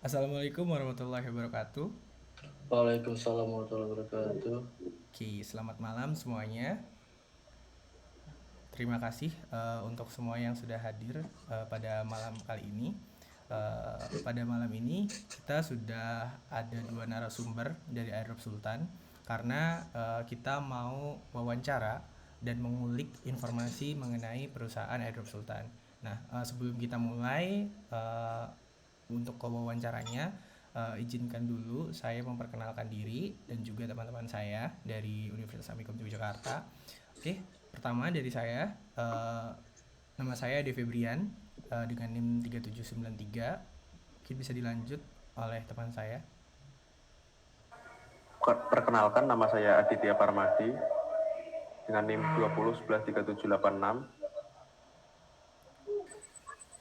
Assalamualaikum warahmatullahi wabarakatuh. Waalaikumsalam warahmatullahi wabarakatuh. Oke, selamat malam semuanya. Terima kasih untuk semua yang sudah hadir pada malam kali ini. Pada malam ini kita sudah ada dua narasumber dari Airdrop Sultan karena kita mau wawancara dan mengulik informasi mengenai perusahaan Airdrop Sultan. Nah, sebelum kita mulai untuk wawancaranya, izinkan dulu saya memperkenalkan diri dan juga teman-teman saya dari Universitas Amikom Yogyakarta. Oke, pertama dari saya, nama saya De Febrian dengan NIM 3793. Mungkin bisa dilanjut oleh teman saya. Perkenalkan, nama saya Aditya Parmadi dengan NIM 20113786.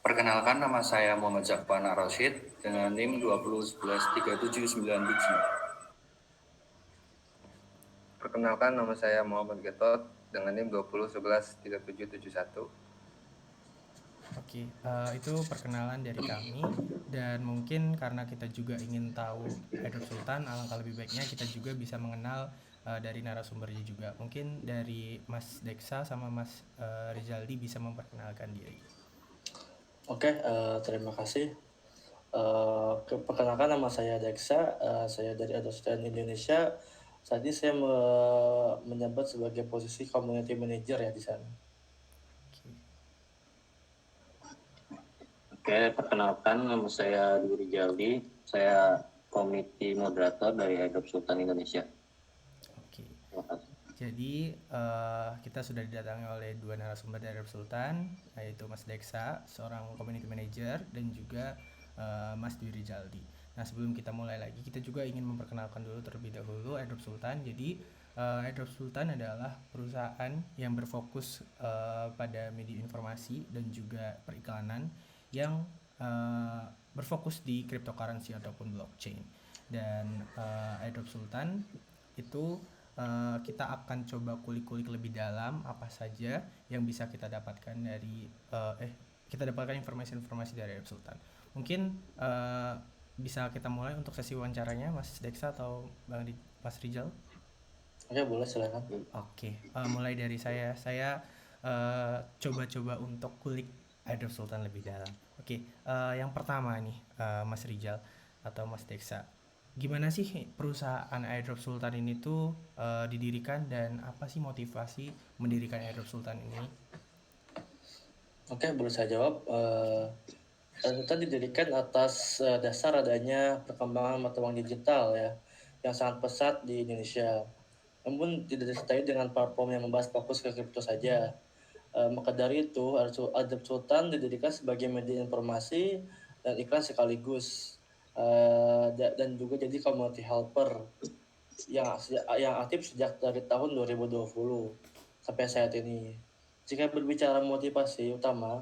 Perkenalkan, nama saya Muhammad Zakwan Ar-Rasyid dengan NIM 20113797. Perkenalkan, nama saya Muhammad Getot dengan NIM 20113771. Oke, itu perkenalan dari kami dan mungkin karena kita juga ingin tahu Airdrop Sultan, alangkah lebih baiknya kita juga bisa mengenal dari narasumbernya juga. Mungkin dari Mas Deksa sama Mas Rizaldi bisa memperkenalkan diri. Oke, terima kasih. Perkenalkan, nama saya Deksa, saya dari Adostudian Indonesia. Saat ini saya menjabat sebagai posisi Community Manager ya di sana. Oke. Oke, perkenalkan nama saya Dwi Jaldi. Saya Community Moderator dari Airdrop Sultan Indonesia. Oke. Terima kasih. Jadi kita sudah didatangi oleh dua narasumber dari Airdrop Sultan, yaitu Mas Deksa, seorang community manager, dan juga Mas Dwi Rizaldi. Nah, sebelum kita mulai lagi, kita juga ingin memperkenalkan dulu terlebih dahulu Airdrop Sultan. Jadi Airdrop Sultan adalah perusahaan yang berfokus pada media informasi dan juga periklanan yang berfokus di cryptocurrency ataupun blockchain. Dan Airdrop Sultan itu kita akan coba kulik-kulik lebih dalam apa saja yang bisa kita dapatkan dari kita dapatkan informasi-informasi dari Airdrop Sultan. Mungkin bisa kita mulai untuk sesi wawancaranya, Mas Deksa atau Mas Rizal. Oke, boleh silakan. Oke, mulai dari saya. Saya coba-coba untuk kulik Airdrop Sultan lebih dalam. Oke, yang pertama nih, Mas Rizal atau Mas Deksa. Gimana sih perusahaan Airdrop Sultan ini tuh didirikan dan apa sih motivasi mendirikan Airdrop Sultan ini? Oke, boleh saya jawab. Sultan didirikan atas dasar adanya perkembangan mata uang digital ya, yang sangat pesat di Indonesia. Namun tidak disertai dengan platform yang membahas fokus ke kripto saja. Maka dari itu, Airdrop Sultan didirikan sebagai media informasi dan iklan sekaligus, dan juga jadi community helper yang aktif sejak dari tahun 2020 sampai saat ini. Jika berbicara motivasi utama,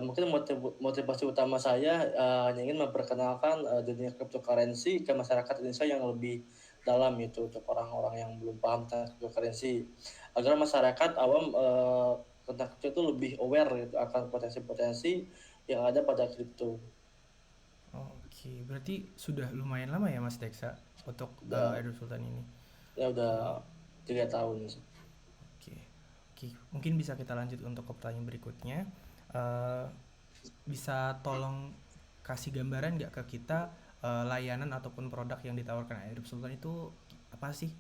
mungkin motivasi utama saya hanya ingin memperkenalkan dunia cryptocurrency ke masyarakat Indonesia yang lebih dalam, itu untuk orang-orang yang belum paham tentang cryptocurrency, agar masyarakat awam tentang kripto itu lebih aware gitu, akan potensi-potensi yang ada pada kripto. Oke, berarti sudah lumayan lama ya Mas Deksa untuk Udah, Airdrop Sultan ini. ya Oke, udah 3 tahun. oke, oke. Mungkin bisa kita lanjut untuk ke pertanyaan berikutnya. Eh, Bisa tolong kasih gambaran nggak ke kita layanan ataupun produk yang ditawarkan Airdrop Sultan itu apa sih?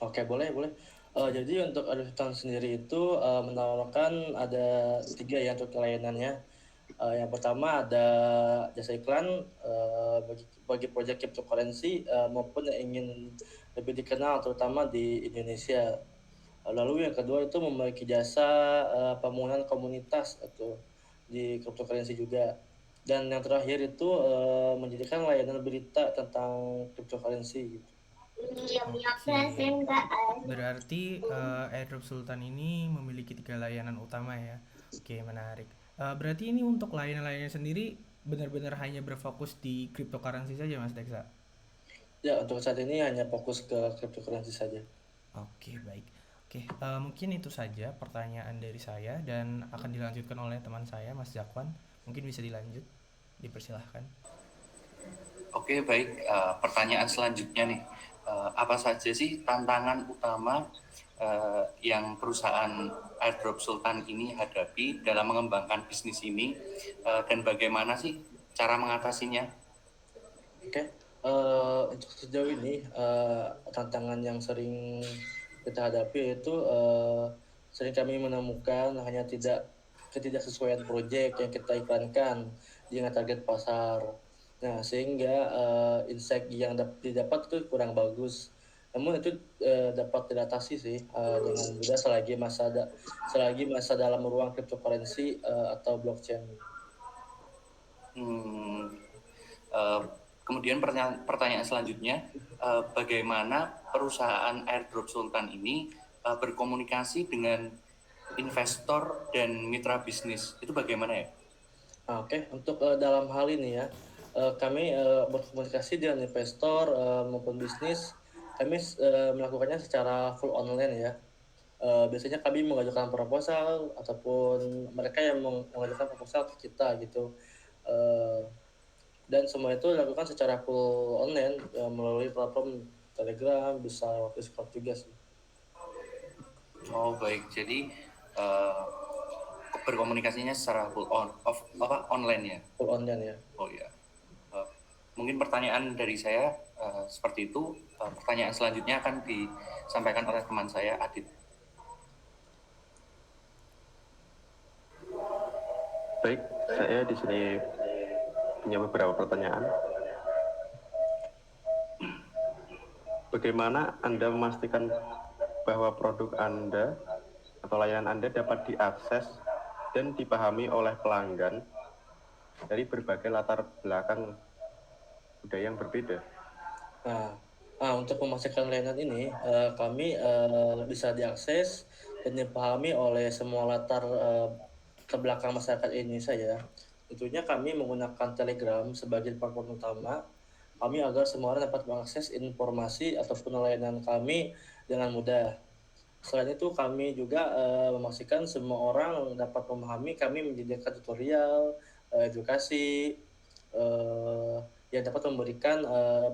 Oke, boleh, boleh. Oke. Jadi untuk Adobe sendiri itu menawarkan ada 3 ya untuk layanannya. Yang pertama ada jasa iklan bagi proyek cryptocurrency maupun yang ingin lebih dikenal terutama di Indonesia. Lalu yang kedua itu memiliki jasa pembangunan komunitas atau di cryptocurrency juga. Dan yang terakhir itu menjadikan layanan berita tentang cryptocurrency gitu. Oke, berarti Airdrop Sultan ini memiliki tiga layanan utama ya. Oke, menarik. Berarti ini untuk layanan-layanan sendiri benar-benar hanya berfokus di cryptocurrency saja, Mas Deksa? Ya, untuk saat ini hanya fokus ke cryptocurrency saja. Oke, baik. Oke, mungkin itu saja pertanyaan dari saya dan akan dilanjutkan oleh teman saya, Mas Jakwan. Mungkin bisa dilanjut. dipersilahkan. Oke, baik. Pertanyaan selanjutnya nih, apa saja sih tantangan utama yang perusahaan Airdrop Sultan ini hadapi dalam mengembangkan bisnis ini, dan bagaimana sih cara mengatasinya? Oke, untuk sejauh ini tantangan yang sering kita hadapi itu sering kami menemukan hanya ketidaksesuaian proyek yang kita iklankan dengan target pasar. Nah, sehingga insight yang didapat itu kurang bagus. Namun itu dapat diatasi sih dengan mudah selagi masa dalam ruang cryptocurrency atau blockchain. Hmm, eh, Kemudian pertanyaan selanjutnya, bagaimana perusahaan Airdrop Sultan ini berkomunikasi dengan investor dan mitra bisnis? Itu bagaimana ya? Oke, untuk dalam hal ini ya, kami berkomunikasi dengan investor maupun bisnis. Kami melakukannya secara full online ya. Biasanya kami mengajukan proposal ataupun mereka yang mengajukan proposal ke kita gitu. Uh, dan semua itu dilakukan secara full online melalui platform Telegram, bisa lewat Discord juga sih. Oh baik, jadi berkomunikasinya secara online ya? Full online ya. Oh ya. Mungkin pertanyaan dari saya seperti itu. Pertanyaan selanjutnya akan disampaikan oleh teman saya, Adit. Baik, saya di sini punya beberapa pertanyaan. Bagaimana Anda memastikan bahwa produk Anda atau layanan Anda dapat diakses dan dipahami oleh pelanggan dari berbagai latar belakang budaya yang berbeda? Untuk memastikan layanan ini, kami bisa diakses dan dipahami oleh semua latar belakang masyarakat Indonesia ya. Tentunya kami menggunakan Telegram sebagai platform utama kami agar semua orang dapat mengakses informasi ataupun layanan kami dengan mudah. Selain itu kami juga memastikan semua orang dapat memahami, kami menyediakan tutorial, edukasi yang dapat memberikan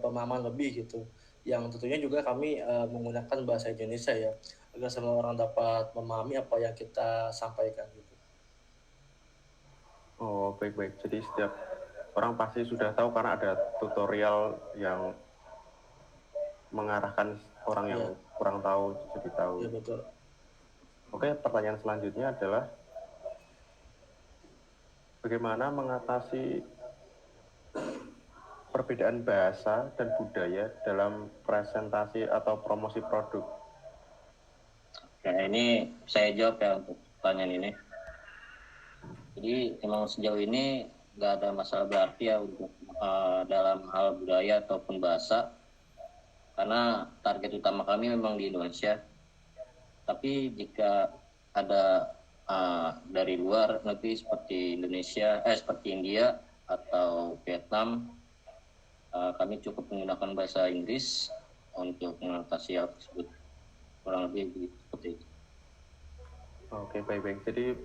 pemahaman lebih gitu. Yang tentunya juga kami menggunakan bahasa Indonesia ya, agar semua orang dapat memahami apa yang kita sampaikan gitu. Oh, baik-baik. Jadi setiap orang pasti sudah tahu karena ada tutorial yang mengarahkan orang yang kurang tahu jadi tahu. Iya betul. Oke, pertanyaan selanjutnya adalah bagaimana mengatasi perbedaan bahasa dan budaya dalam presentasi atau promosi produk? Nah, ini saya jawab ya untuk pertanyaan ini. Jadi emang sejauh ini nggak ada masalah berarti ya untuk dalam hal budaya ataupun bahasa, karena target utama kami memang di Indonesia. Tapi jika ada dari luar negeri seperti seperti India atau Vietnam, kami cukup menggunakan bahasa Inggris untuk mengatasi hal tersebut. Kurang lebih seperti itu. Oke, baik-baik. Jadi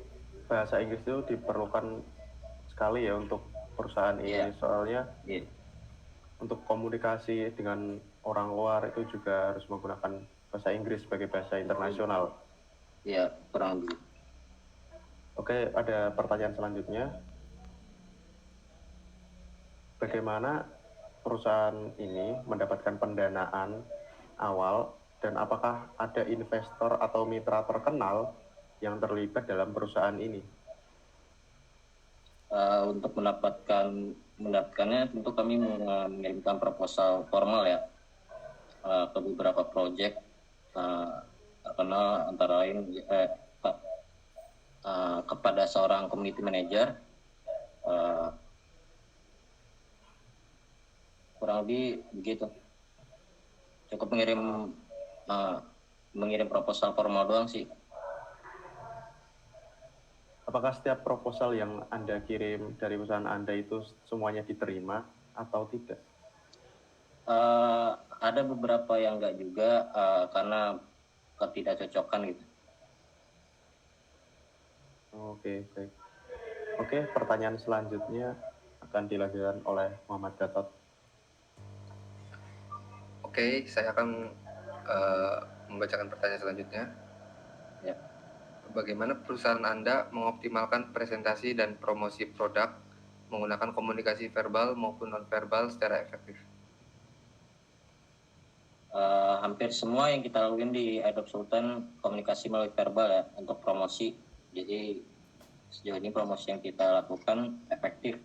bahasa Inggris itu diperlukan sekali ya untuk perusahaan ini, soalnya untuk komunikasi dengan orang luar itu juga harus menggunakan bahasa Inggris sebagai bahasa internasional. Iya, kurang lebih. Oke, ada pertanyaan selanjutnya. Bagaimana perusahaan ini mendapatkan pendanaan awal dan apakah ada investor atau mitra terkenal yang terlibat dalam perusahaan ini? Untuk mendapatkannya tentu kami mengirimkan proposal formal ya ke beberapa proyek terkenal, antara lain kepada seorang community manager, kurang lebih begitu. Cukup mengirim proposal formal doang sih. Apakah setiap proposal yang Anda kirim dari perusahaan Anda itu semuanya diterima atau tidak? Ada beberapa yang enggak juga karena ketidakcocokan gitu. Oke, baik. Oke, pertanyaan selanjutnya akan dilanjutkan oleh Muhammad Gatot. Oke, saya akan membacakan pertanyaan selanjutnya. Ya. Bagaimana perusahaan Anda mengoptimalkan presentasi dan promosi produk menggunakan komunikasi verbal maupun non-verbal secara efektif? Hampir semua yang kita lakukan di Adobe Sultan komunikasi melalui verbal ya untuk promosi. Jadi sejauh ini promosi yang kita lakukan efektif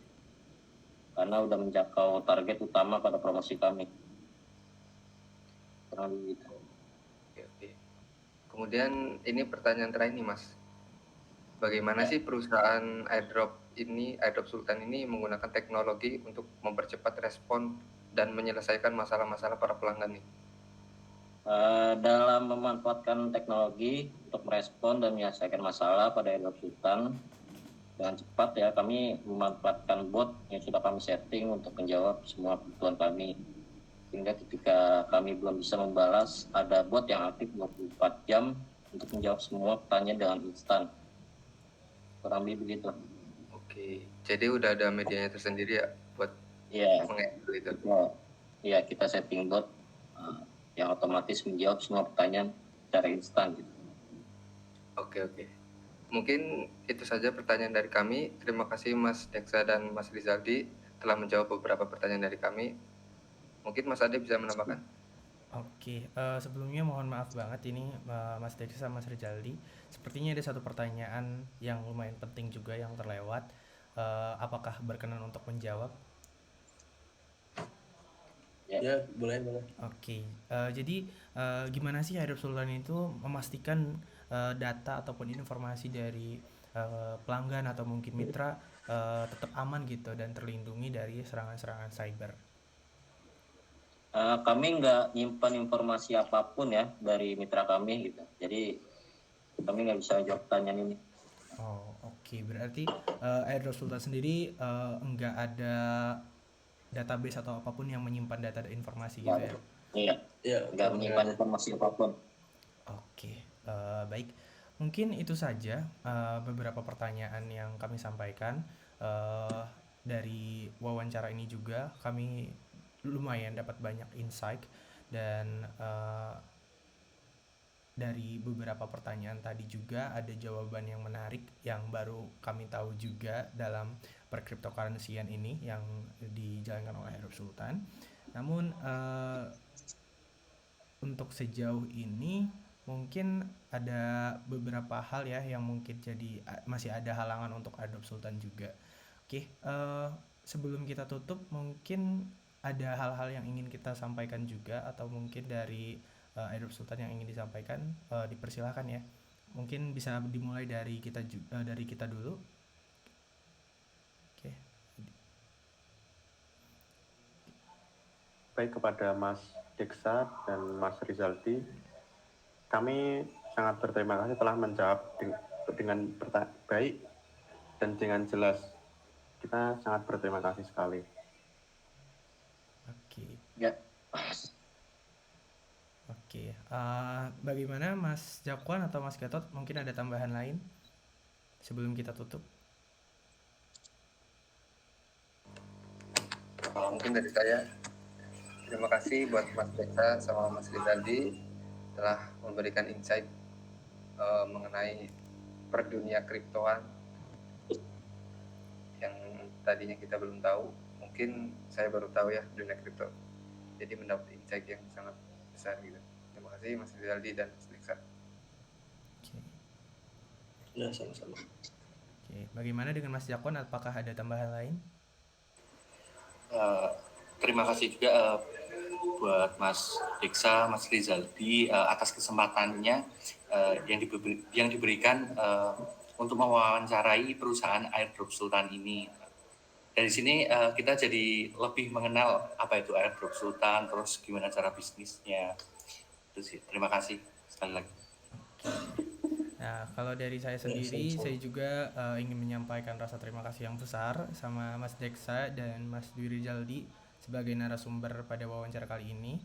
karena udah menjangkau target utama pada promosi kami. Kurang lebih gitu. Oke. Kemudian ini pertanyaan terakhir nih Mas. Bagaimana sih perusahaan Adobe Sultan ini menggunakan teknologi untuk mempercepat respon dan menyelesaikan masalah-masalah para pelanggan nih? Dalam memanfaatkan teknologi untuk merespon dan menyelesaikan masalah pada Adobe Sultan dengan cepat ya, kami memanfaatkan bot yang sudah kami setting untuk menjawab semua kebutuhan kami. Sehingga ketika kami belum bisa membalas, ada bot yang aktif 24 jam untuk menjawab semua pertanyaan dengan instan. Kurang lebih begitu. Oke, jadi udah ada medianya tersendiri ya buat Iya, menghandle itu. iya kita setting bot yang otomatis menjawab semua pertanyaan secara instan gitu. Oke. Mungkin itu saja pertanyaan dari kami. Terima kasih Mas Deksa dan Mas Rizaldi telah menjawab beberapa pertanyaan dari kami. Mungkin Mas Ade bisa menambahkan. Oke, sebelumnya mohon maaf banget ini Mas Deksa sama Mas Rizaldi. Sepertinya ada satu pertanyaan yang lumayan penting juga yang terlewat. Apakah berkenan untuk menjawab? Ya, boleh. Oke, jadi gimana sih Adobe Sultan itu memastikan data ataupun informasi dari pelanggan atau mungkin mitra tetap aman gitu dan terlindungi dari serangan-serangan cyber? Kami nggak nyimpan informasi apapun ya dari mitra kami gitu. Jadi kami nggak bisa jawab pertanyaan ini. Oh, oke. Berarti Adobe Sultan sendiri nggak ada database atau apapun yang menyimpan data dan informasi gitu ya? Iya, Ya, nggak menyimpan informasi apapun. Oke, baik. Mungkin itu saja beberapa pertanyaan yang kami sampaikan. Dari wawancara ini juga kami lumayan dapat banyak insight dan dari beberapa pertanyaan tadi juga ada jawaban yang menarik yang baru kami tahu juga dalam percryptocurrencyan ini yang dijalankan oleh Adobe Sultan. Namun untuk sejauh ini mungkin ada beberapa hal ya yang mungkin jadi masih ada halangan untuk Adobe Sultan juga. Oke, sebelum kita tutup mungkin ada hal-hal yang ingin kita sampaikan juga atau mungkin dari Adobe Sultan yang ingin disampaikan, dipersilahkan ya. Mungkin bisa dimulai dari kita dulu. Oke. Baik, kepada Mas Deksa dan Mas Rizaldi, kami sangat berterima kasih telah menjawab dengan baik dan dengan jelas. Kita sangat berterima kasih sekali. Oke. Ya. Oke, bagaimana Mas Jakwan atau Mas Gatot? Mungkin ada tambahan lain sebelum kita tutup? Mungkin dari saya, terima kasih buat Mas Deksa sama Mas Rizaldi telah memberikan insight mengenai perdunia kriptoan yang tadinya kita belum tahu. Mungkin saya baru tahu ya dunia kripto. Jadi mendapat insight yang sangat besar gitu. Terima kasih Mas Rizaldi dan Mas Deksa. Oke. Ya, sama-sama. Oke, bagaimana dengan Mas Jakwan? Apakah ada tambahan lain? Terima kasih juga buat Mas Deksa, Mas Rizaldi atas kesempatannya yang diberikan untuk mewawancarai perusahaan Airdrop Sultan ini. Dari sini kita jadi lebih mengenal apa itu Airdrop Sultan, terus gimana cara bisnisnya. Itu sih. Terima kasih sekali lagi. Nah, kalau dari saya sendiri, saya juga ingin menyampaikan rasa terima kasih yang besar sama Mas Deksa dan Mas Dwi Rizaldi sebagai narasumber pada wawancara kali ini.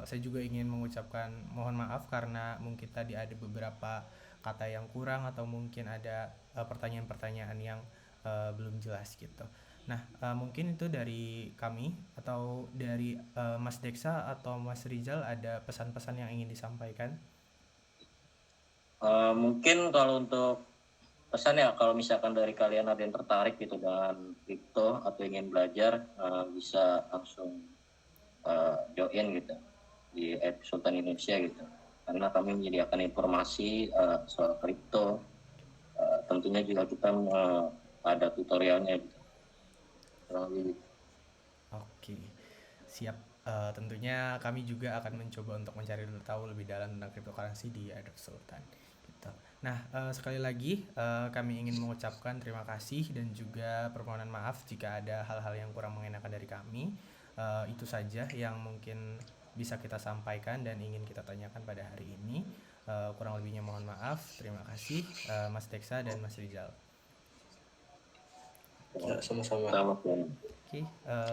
Saya juga ingin mengucapkan mohon maaf karena mungkin tadi ada beberapa kata yang kurang atau mungkin ada pertanyaan-pertanyaan yang belum jelas gitu. Nah, mungkin itu dari kami atau dari Mas Deksa atau Mas Rizal ada pesan-pesan yang ingin disampaikan? Mungkin kalau untuk pesan ya, kalau misalkan dari kalian ada yang tertarik gitu dengan kripto atau ingin belajar, bisa langsung join gitu di Sultan Indonesia gitu, karena kami menyediakan informasi soal kripto. Tentunya juga kita ada tutorialnya gitu. Kurang lebih gitu. Oke, siap. Tentunya kami juga akan mencoba untuk mencari tahu lebih dalam tentang cryptocurrency di Airdrop Sultan. Gitu. Nah, sekali lagi kami ingin mengucapkan terima kasih dan juga permohonan maaf jika ada hal-hal yang kurang mengenakan dari kami. Itu saja yang mungkin bisa kita sampaikan dan ingin kita tanyakan pada hari ini. Kurang lebihnya mohon maaf. Terima kasih Mas Deksa dan Mas Rizal. Ya, sama-sama. Selamat malam. Oke,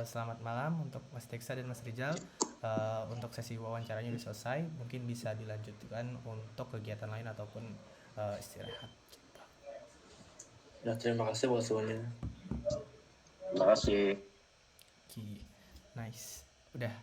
selamat malam untuk Mas Deksa dan Mas Rizal. Untuk sesi wawancaranya sudah selesai, mungkin bisa dilanjutkan untuk kegiatan lain ataupun istirahat. Ya, terima kasih buat semuanya. Terima kasih. Oke, nice. Udah.